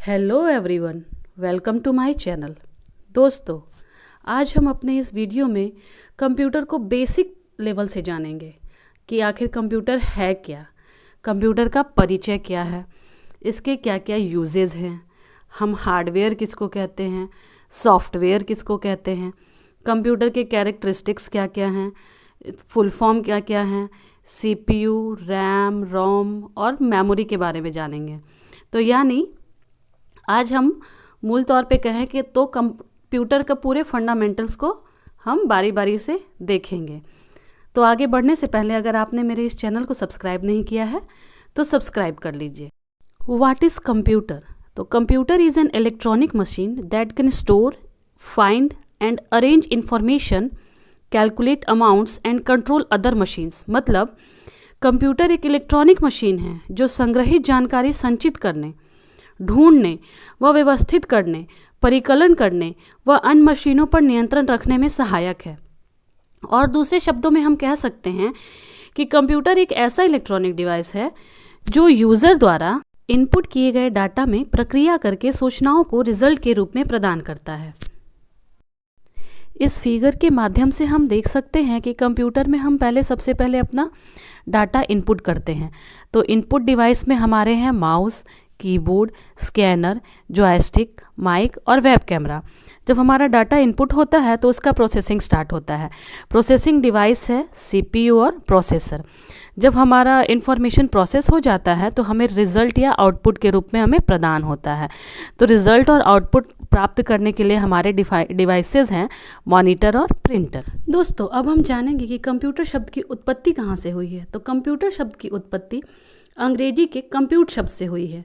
Hello everyone, welcome to my channel. दोस्तों, आज हम अपने इस वीडियो में कंप्यूटर को बेसिक लेवल से जानेंगे कि आखिर कंप्यूटर है क्या, कंप्यूटर का परिचय क्या है, इसके क्या क्या यूजेस हैं, हम हार्डवेयर किसको कहते हैं, सॉफ्टवेयर किसको कहते हैं, कंप्यूटर के कैरेक्टरिस्टिक्स क्या क्या हैं, फुल फॉर्म क्या क्या हैं, सीपीयू, रैम, रोम और मेमोरी के बारे में जानेंगे। तो यानी आज हम मूल तौर पे कहें कि तो कंप्यूटर का पूरे फंडामेंटल्स को हम बारी बारी से देखेंगे। तो आगे बढ़ने से पहले अगर आपने मेरे इस चैनल को सब्सक्राइब नहीं किया है तो सब्सक्राइब कर लीजिए। What is computer? तो computer is an electronic machine that can store, find and arrange information, calculate amounts and control other machines. मतलब कंप्यूटर एक इलेक्ट्रॉनिक मशीन है जो संग्रहित जानकारी संचित करने, ढूंढने व व्यवस्थित करने, परिकलन करने व अन्य मशीनों पर नियंत्रण रखने में सहायक है। और दूसरे शब्दों में हम कह सकते हैं कि कंप्यूटर एक ऐसा इलेक्ट्रॉनिक डिवाइस है जो यूज़र द्वारा इनपुट किए गए डाटा में प्रक्रिया करके सूचनाओं को रिजल्ट के रूप में प्रदान करता है। इस फिगर के माध्यम से हम देख सकते हैं कि कंप्यूटर में हम सबसे पहले अपना डाटा इनपुट करते हैं। तो इनपुट डिवाइस में हमारे हैं mouse, keyboard, scanner, joystick, mic और वेब कैमरा। जब हमारा डाटा इनपुट होता है तो उसका प्रोसेसिंग स्टार्ट होता है। प्रोसेसिंग डिवाइस है सीपीयू और प्रोसेसर। जब हमारा इंफॉर्मेशन प्रोसेस हो जाता है तो हमें रिजल्ट या आउटपुट के रूप में हमें प्रदान होता है। तो रिजल्ट और आउटपुट प्राप्त करने के लिए हमारे डिवाइसेस हैं मॉनिटर और प्रिंटर। दोस्तों, अब हम जानेंगे कि कंप्यूटर शब्द की उत्पत्ति कहाँ से हुई है। तो कंप्यूटर शब्द की उत्पत्ति अंग्रेजी के कंप्यूट शब्द से हुई है,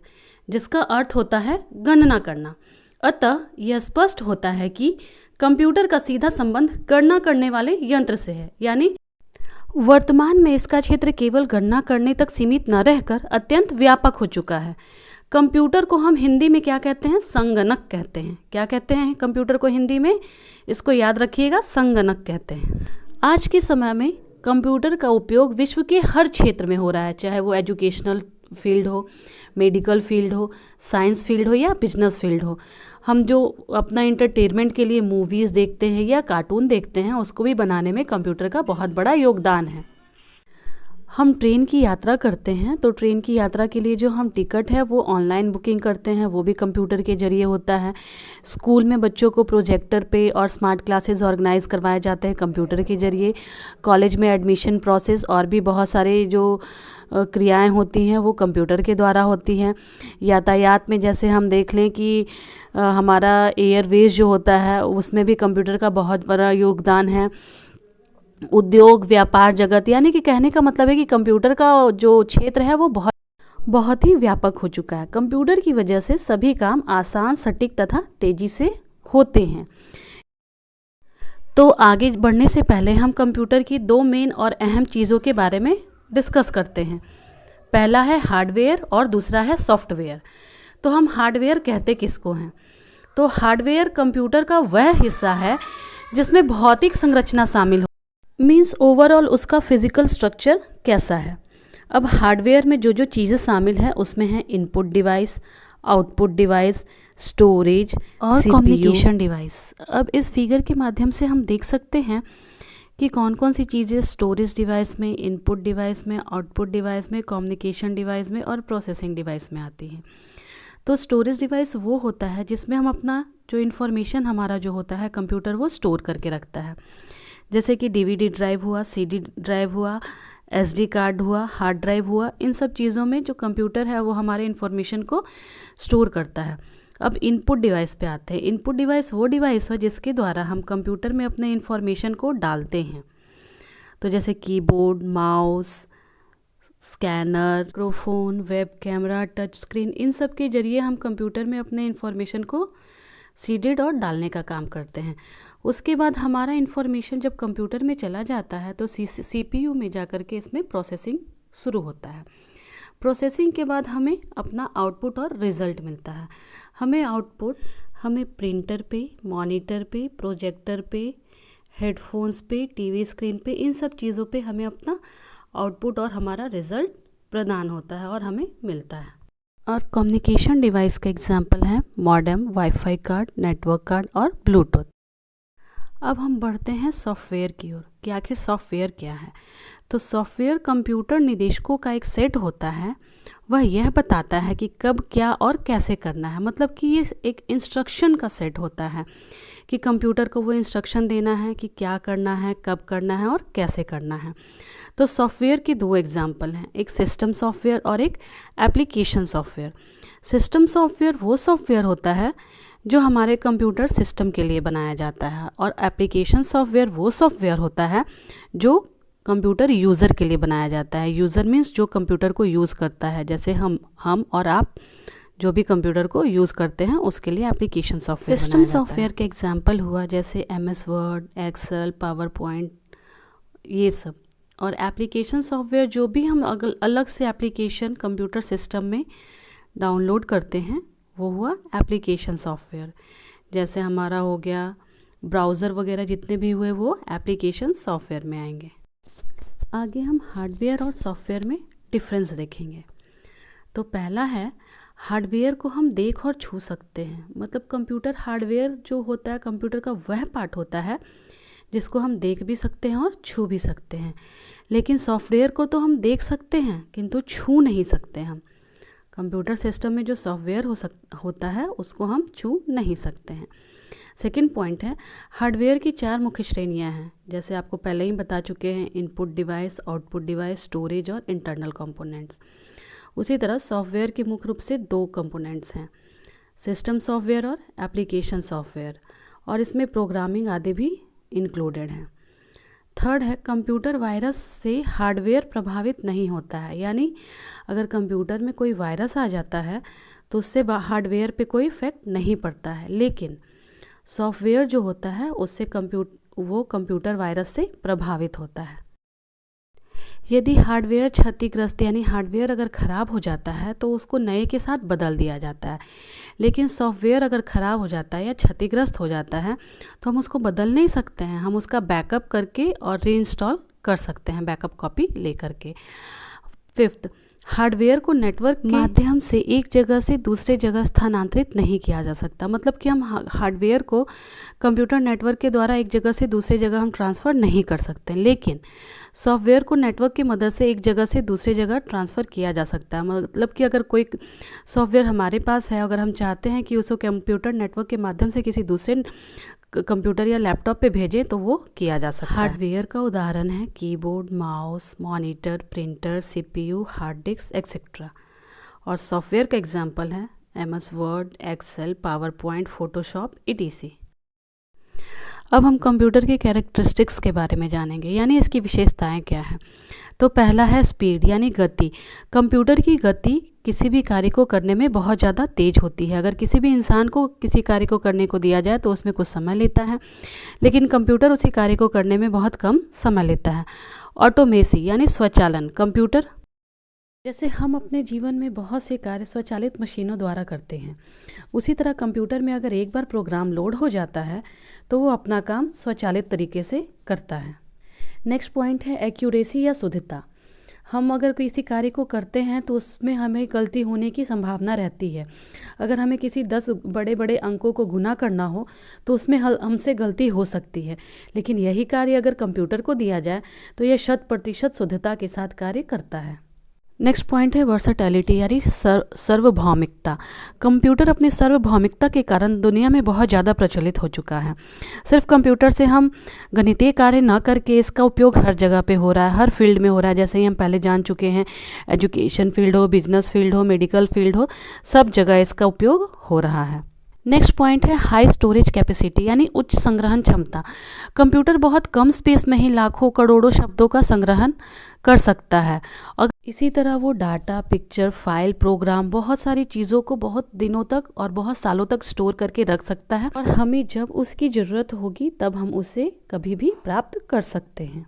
जिसका अर्थ होता है गणना करना। अतः यह स्पष्ट होता है कि कंप्यूटर का सीधा संबंध गणना करने वाले यंत्र से है। यानी वर्तमान में इसका क्षेत्र केवल गणना करने तक सीमित न रहकर अत्यंत व्यापक हो चुका है। कंप्यूटर को हम हिंदी में क्या कहते हैं? संगणक कहते हैं। क्या कहते हैं कंप्यूटर को हिंदी में? इसको याद रखिएगा, संगणक कहते हैं। आज के समय में कंप्यूटर का उपयोग विश्व के हर क्षेत्र में हो रहा है, चाहे वो एजुकेशनल फील्ड हो, मेडिकल फील्ड हो, साइंस फील्ड हो या बिजनेस फील्ड हो। हम जो अपना इंटरटेनमेंट के लिए मूवीज़ देखते हैं या कार्टून देखते हैं, उसको भी बनाने में कंप्यूटर का बहुत बड़ा योगदान है। हम ट्रेन की यात्रा करते हैं तो ट्रेन की यात्रा के लिए जो हम टिकट है वो ऑनलाइन बुकिंग करते हैं, वो भी कंप्यूटर के जरिए होता है। स्कूल में बच्चों को प्रोजेक्टर पे और स्मार्ट क्लासेस ऑर्गेनाइज करवाए जाते हैं कंप्यूटर के जरिए। कॉलेज में एडमिशन प्रोसेस और भी बहुत सारे जो क्रियाएं होती हैं वो कंप्यूटर के द्वारा होती हैं। यातायात में जैसे हम देख लें कि हमारा एयरवेज जो होता है उसमें भी कंप्यूटर का बहुत बड़ा योगदान है। उद्योग, व्यापार जगत, यानी कि कहने का मतलब है कि कंप्यूटर का जो क्षेत्र है वो बहुत ही व्यापक हो चुका है। कंप्यूटर की वजह से सभी काम आसान, सटीक तथा तेजी से होते हैं। तो आगे बढ़ने से पहले हम कंप्यूटर की दो मेन और अहम चीज़ों के बारे में डिस्कस करते हैं। पहला है हार्डवेयर और दूसरा है सॉफ्टवेयर। तो हम हार्डवेयर कहते किसको हैं? तो हार्डवेयर कंप्यूटर का वह हिस्सा है जिसमें भौतिक संरचना शामिल हो, मीन्स ओवरऑल उसका फिजिकल स्ट्रक्चर कैसा है। अब हार्डवेयर में जो जो चीज़ें शामिल हैं उसमें है input device, output device, storage और कम्युनिकेशन डिवाइस। अब इस फिगर के माध्यम से हम देख सकते हैं कि कौन कौन सी चीज़ें स्टोरेज डिवाइस में, इनपुट डिवाइस में, आउटपुट डिवाइस में, कम्युनिकेशन डिवाइस में और प्रोसेसिंग डिवाइस में आती हैं। तो स्टोरेज डिवाइस वो होता है जिसमें हम अपना जो इन्फॉर्मेशन हमारा जो होता है कंप्यूटर वो स्टोर करके रखता है। जैसे कि डीवीडी ड्राइव हुआ, सीडी ड्राइव हुआ, एसडी कार्ड हुआ, हार्ड ड्राइव हुआ। इन सब चीज़ों में जो कंप्यूटर है वो हमारे इन्फॉर्मेशन को स्टोर करता है। अब इनपुट डिवाइस पे आते हैं। इनपुट डिवाइस वो डिवाइस है जिसके द्वारा हम कंप्यूटर में अपने इन्फॉर्मेशन को डालते हैं। तो जैसे keyboard, mouse, scanner, microphone, web camera, touch screen, इन सब के जरिए हम कंप्यूटर में अपने इन्फॉर्मेशन को सीडेड और डालने का काम करते हैं। उसके बाद हमारा इन्फॉर्मेशन जब कंप्यूटर में चला जाता है तो सीपीयू में जाकर के इसमें प्रोसेसिंग शुरू होता है। प्रोसेसिंग के बाद हमें अपना आउटपुट और रिज़ल्ट मिलता है। हमें प्रिंटर पे, मॉनिटर पे, प्रोजेक्टर पे, हेडफोन्स पे, टीवी स्क्रीन पे, इन सब चीज़ों पे हमें अपना आउटपुट और हमारा रिज़ल्ट प्रदान होता है और हमें मिलता है। और कम्युनिकेशन डिवाइस का एग्जाम्पल है modem, wifi card, network card और ब्लूटूथ। अब हम बढ़ते हैं सॉफ्टवेयर की ओर कि आखिर सॉफ्टवेयर क्या है। तो सॉफ्टवेयर कंप्यूटर निर्देशकों का एक सेट होता है। वह यह बताता है कि कब क्या और कैसे करना है, मतलब कि ये एक इंस्ट्रक्शन का सेट होता है कि कंप्यूटर को वो इंस्ट्रक्शन देना है कि क्या करना है, कब करना है और कैसे करना है। तो सॉफ्टवेयर के दो एग्जाम्पल हैं, एक सिस्टम सॉफ्टवेयर और एक एप्लीकेशन सॉफ्टवेयर। सिस्टम सॉफ्टवेयर वो सॉफ्टवेयर होता है जो हमारे कंप्यूटर सिस्टम के लिए बनाया जाता है, और एप्लीकेशन सॉफ्टवेयर वो सॉफ्टवेयर होता है जो कंप्यूटर यूज़र के लिए बनाया जाता है। यूज़र मीन्स जो कंप्यूटर को यूज़ करता है, जैसे हम और आप जो भी कंप्यूटर को यूज़ करते हैं उसके लिए एप्लीकेशन सॉफ्टवेयर। सिस्टम सॉफ्टवेयर का एग्जांपल हुआ जैसे MS Word, Excel, PowerPoint, ये सब। और एप्लीकेशन सॉफ्टवेयर जो भी हम अलग से एप्लीकेशन कंप्यूटर सिस्टम में डाउनलोड करते हैं वो हुआ एप्लीकेशन सॉफ्टवेयर। जैसे हमारा हो गया ब्राउज़र वगैरह, जितने भी हुए वो एप्लीकेशन सॉफ्टवेयर में आएंगे। आगे हम हार्डवेयर और सॉफ्टवेयर में डिफरेंस देखेंगे। तो पहला है, हार्डवेयर को हम देख और छू सकते हैं, मतलब कंप्यूटर हार्डवेयर जो होता है कंप्यूटर का वह पार्ट होता है जिसको हम देख भी सकते हैं और छू भी सकते हैं। लेकिन सॉफ्टवेयर को तो हम देख सकते हैं किंतु छू नहीं सकते हम। कंप्यूटर सिस्टम में जो सॉफ्टवेयर होता है उसको हम छू नहीं सकते हैं। सेकंड पॉइंट है, हार्डवेयर की 4 मुख्य श्रेणियां हैं, जैसे आपको पहले ही बता चुके हैं, input device, output device, storage और इंटरनल कंपोनेंट्स। उसी तरह सॉफ्टवेयर के मुख्य रूप से 2 कंपोनेंट्स हैं, सिस्टम सॉफ्टवेयर और एप्लीकेशन सॉफ्टवेयर, और इसमें प्रोग्रामिंग आदि भी इंक्लूडेड हैं। थर्ड है, कंप्यूटर वायरस से हार्डवेयर प्रभावित नहीं होता है, यानी अगर कंप्यूटर में कोई वायरस आ जाता है तो उससे हार्डवेयर पे कोई इफेक्ट नहीं पड़ता है, लेकिन सॉफ्टवेयर जो होता है उससे कंप्यूटर वायरस से प्रभावित होता है। यदि हार्डवेयर क्षतिग्रस्त यानी हार्डवेयर अगर ख़राब हो जाता है तो उसको नए के साथ बदल दिया जाता है, लेकिन सॉफ्टवेयर अगर ख़राब हो जाता है या क्षतिग्रस्त हो जाता है तो हम उसको बदल नहीं सकते हैं, हम उसका बैकअप करके और रीइंस्टॉल कर सकते हैं, बैकअप कॉपी ले करके। फिफ्थ, हार्डवेयर को नेटवर्क के माध्यम से एक जगह से दूसरे जगह स्थानांतरित नहीं किया जा सकता, मतलब कि हम हार्डवेयर को कंप्यूटर नेटवर्क के द्वारा एक जगह से दूसरे जगह हम ट्रांसफ़र नहीं कर सकते, लेकिन सॉफ्टवेयर को नेटवर्क की मदद से एक जगह से दूसरी जगह ट्रांसफ़र किया जा सकता है। मतलब कि अगर कोई सॉफ्टवेयर हमारे पास है, अगर हम चाहते हैं कि उसको कंप्यूटर नेटवर्क के माध्यम से किसी दूसरे कंप्यूटर या लैपटॉप पे भेजें तो वो किया जा सकता है। हार्डवेयर का उदाहरण है keyboard, mouse, monitor, printer, CPU, hard disk etcetera. और सॉफ्टवेयर का एग्जांपल है MS Word, Excel, PowerPoint, Photoshop etc। अब हम कंप्यूटर के कैरेक्टरिस्टिक्स के बारे में जानेंगे, यानी इसकी विशेषताएं क्या हैं। तो पहला है स्पीड यानी गति। कंप्यूटर की गति किसी भी कार्य को करने में बहुत ज़्यादा तेज़ होती है। अगर किसी भी इंसान को किसी कार्य को करने को दिया जाए तो उसमें कुछ समय लेता है, लेकिन कंप्यूटर उसी कार्य को करने में बहुत कम समय लेता है। ऑटोमेसी यानी स्वचालन। कंप्यूटर जैसे हम अपने जीवन में बहुत से कार्य स्वचालित मशीनों द्वारा करते हैं, उसी तरह कंप्यूटर में अगर एक बार प्रोग्राम लोड हो जाता है तो वो अपना काम स्वचालित तरीके से करता है। नेक्स्ट पॉइंट है एक्यूरेसी या शुद्धता। हम अगर किसी कार्य को करते हैं तो उसमें हमें गलती होने की संभावना रहती है। अगर हमें किसी 10 बड़े बड़े अंकों को गुना करना हो तो उसमें हमसे गलती हो सकती है, लेकिन यही कार्य अगर कंप्यूटर को दिया जाए तो यह 100% शुद्धता के साथ कार्य करता है। नेक्स्ट पॉइंट है वर्सटैलिटी यानी सार्वभौमिकता। कंप्यूटर अपनी सार्वभौमिकता के कारण दुनिया में बहुत ज़्यादा प्रचलित हो चुका है। सिर्फ कंप्यूटर से हम गणितीय कार्य न करके इसका उपयोग हर जगह पे हो रहा है, हर फील्ड में हो रहा है। जैसे ही हम पहले जान चुके हैं, एजुकेशन फील्ड हो, बिजनेस फील्ड हो, मेडिकल फील्ड हो, सब जगह इसका उपयोग हो रहा है। नेक्स्ट पॉइंट है हाई स्टोरेज कैपेसिटी यानी उच्च संग्रहण क्षमता। कंप्यूटर बहुत कम स्पेस में ही लाखों करोड़ों शब्दों का संग्रहण कर सकता है, और इसी तरह वो डाटा, पिक्चर, फाइल, प्रोग्राम, बहुत सारी चीज़ों को बहुत दिनों तक और बहुत सालों तक स्टोर करके रख सकता है, और हमें जब उसकी ज़रूरत होगी तब हम उसे कभी भी प्राप्त कर सकते हैं।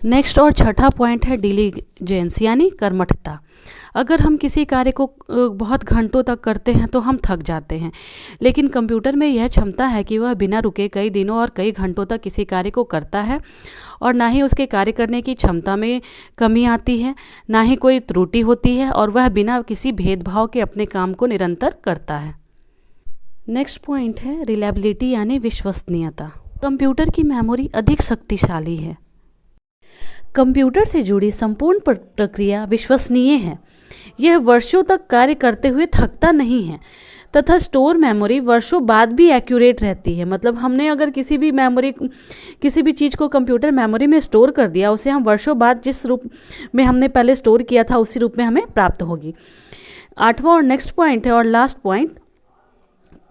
नेक्स्ट और छठा पॉइंट है डिलीजेंस यानी कर्मठता। अगर हम किसी कार्य को बहुत घंटों तक करते हैं तो हम थक जाते हैं, लेकिन कंप्यूटर में यह क्षमता है कि वह बिना रुके कई दिनों और कई घंटों तक किसी कार्य को करता है और ना ही उसके कार्य करने की क्षमता में कमी आती है, ना ही कोई त्रुटि होती है और वह बिना किसी भेदभाव के अपने काम को निरंतर करता है। नेक्स्ट पॉइंट है रिलायबिलिटी यानी विश्वसनीयता। कंप्यूटर की मेमोरी अधिक शक्तिशाली है। कंप्यूटर से जुड़ी संपूर्ण प्रक्रिया विश्वसनीय है। यह वर्षों तक कार्य करते हुए थकता नहीं है तथा स्टोर मेमोरी वर्षों बाद भी एक्यूरेट रहती है। मतलब हमने अगर किसी भी चीज़ को कंप्यूटर मेमोरी में स्टोर कर दिया, उसे हम वर्षों बाद जिस रूप में हमने पहले स्टोर किया था उसी रूप में हमें प्राप्त होगी। आठवां और नेक्स्ट पॉइंट है और last point,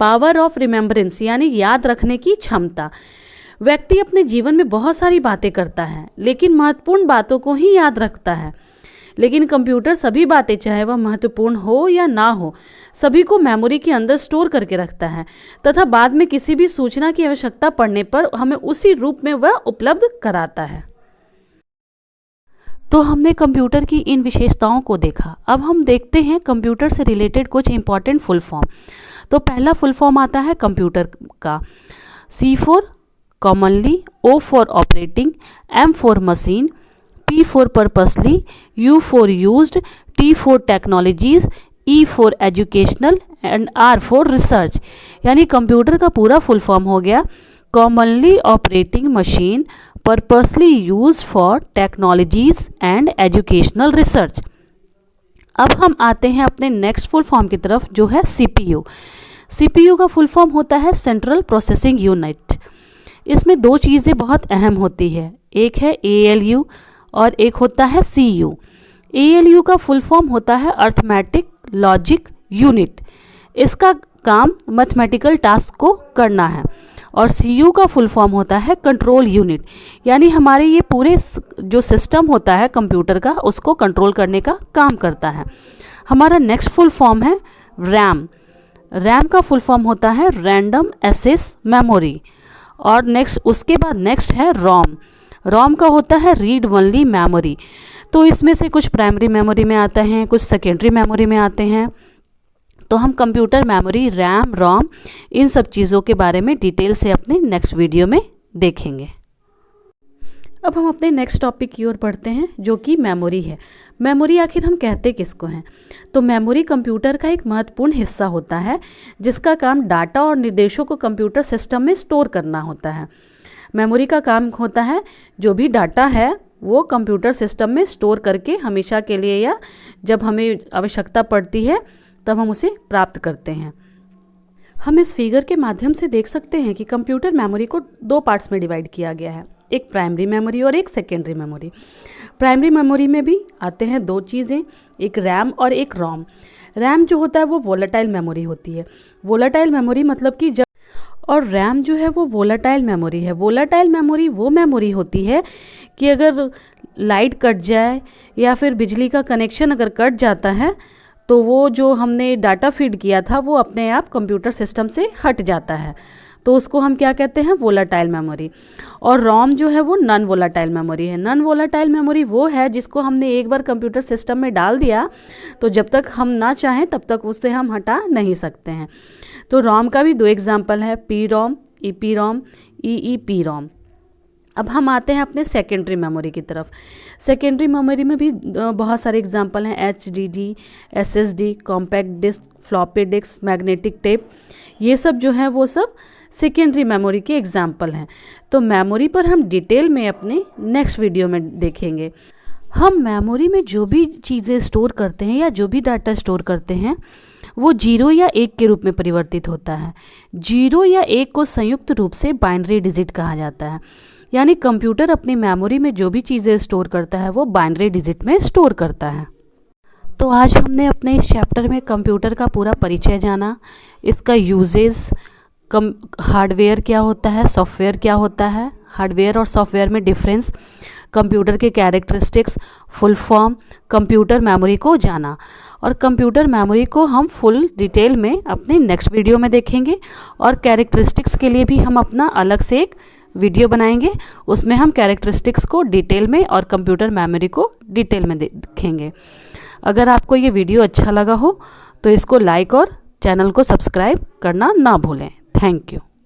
power of remembrance यानी याद रखने की क्षमता। व्यक्ति अपने जीवन में बहुत सारी बातें करता है लेकिन महत्वपूर्ण बातों को ही याद रखता है, लेकिन कंप्यूटर सभी बातें, चाहे वह महत्वपूर्ण हो या ना हो, सभी को मेमोरी के अंदर स्टोर करके रखता है तथा बाद में किसी भी सूचना की आवश्यकता पड़ने पर हमें उसी रूप में वह उपलब्ध कराता है। तो हमने कंप्यूटर की इन विशेषताओं को देखा। अब हम देखते हैं कंप्यूटर से रिलेटेड कुछ इंपॉर्टेंट फुल फॉर्म। तो पहला फुल फॉर्म आता है कंप्यूटर का, C for commonly, O for operating, M for machine, P for purposely, U for used, T for technologies, E for educational and R for research. यानी computer का पूरा full form हो गया commonly operating machine, purposely use for technologies and educational research. अब हम आते हैं अपने नेक्स्ट फुल फॉर्म की तरफ जो है CPU। CPU का फुल फॉर्म होता है सेंट्रल प्रोसेसिंग यूनिट। इसमें दो चीज़ें बहुत अहम होती है, एक है ALU और एक होता है CU। ALU का फुल फॉर्म होता है अर्थमेटिक लॉजिक यूनिट। इसका काम मैथमेटिकल टास्क को करना है। और CU का फुल फॉर्म होता है कंट्रोल यूनिट, यानी हमारे ये पूरे जो सिस्टम होता है कंप्यूटर का उसको कंट्रोल करने का काम करता है। हमारा नेक्स्ट फुल फॉर्म है RAM। RAM का फुल फॉर्म होता है रैंडम एक्सेस मेमोरी। और उसके बाद नेक्स्ट है ROM। ROM का होता है रीड ओनली मेमोरी। तो इसमें से कुछ प्राइमरी मेमोरी में आते हैं, कुछ सेकेंडरी मेमोरी में आते हैं। तो हम कंप्यूटर मेमोरी, RAM, ROM, इन सब चीज़ों के बारे में डिटेल से अपने नेक्स्ट वीडियो में देखेंगे। अब हम अपने नेक्स्ट टॉपिक की ओर बढ़ते हैं जो कि मेमोरी है। मेमोरी आखिर हम कहते किसको हैं? तो मेमोरी कंप्यूटर का एक महत्वपूर्ण हिस्सा होता है जिसका काम डाटा और निर्देशों को कंप्यूटर सिस्टम में स्टोर करना होता है। मेमोरी का काम होता है जो भी डाटा है वो कंप्यूटर सिस्टम में स्टोर करके हमेशा के लिए या जब हमें आवश्यकता पड़ती है तब हम उसे प्राप्त करते हैं। हम इस फिगर के माध्यम से देख सकते हैं कि कंप्यूटर मेमोरी को दो पार्ट्स में डिवाइड किया गया है, एक प्राइमरी मेमोरी और एक सेकेंडरी मेमोरी। प्राइमरी मेमोरी में भी आते हैं दो चीज़ें, एक रैम और एक रोम। रैम जो होता है वो वोलेटाइल मेमोरी होती है। वोलेटाइल मेमोरी मतलब कि जब, और रैम जो है वो वोलेटाइल मेमोरी है। वोलेटाइल मेमोरी वो मेमोरी होती है कि अगर लाइट कट जाए या फिर बिजली का कनेक्शन अगर कट जाता है तो वो जो हमने डाटा फीड किया था वो अपने आप कंप्यूटर सिस्टम से हट जाता है, तो उसको हम क्या कहते हैं? Volatile memory. और रोम जो है वो नॉन वोलेटाइल मेमोरी है। नॉन वोलेटाइल मेमोरी वो है जिसको हमने एक बार कंप्यूटर सिस्टम में डाल दिया तो जब तक हम ना चाहें तब तक उससे हम हटा नहीं सकते हैं। तो रोम का भी दो एग्जाम्पल है, पी रोम, ईपी रोम, ईईपी रोम। अब हम आते हैं अपने सेकेंडरी मेमोरी की तरफ। सेकेंडरी मेमोरी में भी बहुत सारे एग्जांपल हैं, HDD, SSD, compact disk, floppy disk, magnetic tape. ये सब जो है वो सब सेकेंडरी मेमोरी के एग्जांपल हैं। तो मेमोरी पर हम डिटेल में अपने नेक्स्ट वीडियो में देखेंगे। हम मेमोरी में जो भी चीज़ें स्टोर करते हैं या जो भी डाटा स्टोर करते हैं वो 0 या 1 के रूप में परिवर्तित होता है। 0 या 1 को संयुक्त रूप से बाइनरी डिजिट कहा जाता है। यानी कंप्यूटर अपनी मेमोरी में जो भी चीज़ें स्टोर करता है वो बाइनरी डिजिट में स्टोर करता है। तो आज हमने अपने इस चैप्टर में कंप्यूटर का पूरा परिचय जाना, इसका यूजेस, हार्डवेयर क्या होता है, सॉफ्टवेयर क्या होता है, हार्डवेयर और सॉफ्टवेयर में डिफरेंस, कंप्यूटर के characteristics, full form, computer memory को जाना। और कंप्यूटर मेमोरी को हम फुल डिटेल में अपने नेक्स्ट वीडियो में देखेंगे और कैरेक्टरिस्टिक्स के लिए भी हम अपना अलग से एक वीडियो बनाएंगे, उसमें हम कैरेक्टरिस्टिक्स को डिटेल में और कंप्यूटर मेमोरी को डिटेल में देखेंगे। अगर आपको ये वीडियो अच्छा लगा हो तो इसको लाइक और चैनल को सब्सक्राइब करना ना भूलें। Thank you.